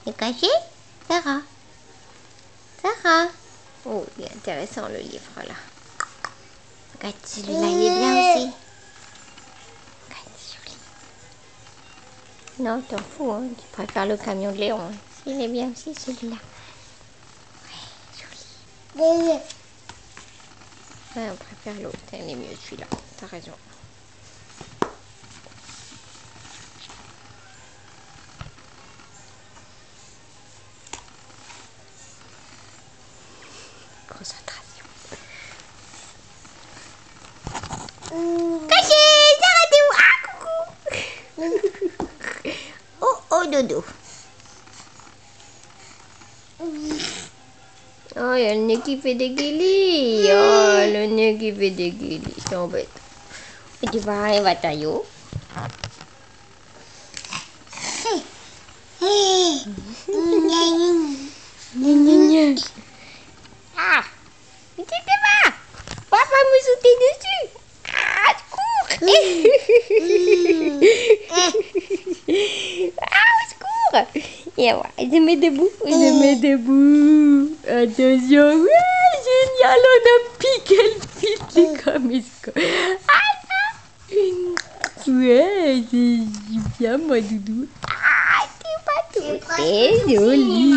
C'est caché? Sarah? Sarah? Oh, il est intéressant le livre là. Regarde, celui-là il est bien aussi. Regarde, c'est joli. Non, t'en fous, hein. Tu préfères le camion de Léon. Hein. Il est bien aussi celui-là. Ouais, joli. Ouais, on préfère l'autre. Il est mieux celui-là. T'as raison. Concentration. Caché! Sarah, t'es où? Ah, coucou! Oh, oh, dodo. Oh, il y a le nez qui fait des guilis. Oh, le nez qui fait des guilis. C'est embêtant. Et tu vas arriver à taillot. Ah, tu te vas. Papa me sauter dessus. Ah, secours. Ah, au secours. Et voilà, il se met debout. Il se met debout. Attention. Ouais, génial. On a piqué le fil comme ça. Ah, ouais, c'est bien, moi, doudou. Ah, t'es pas tout. C'est joli.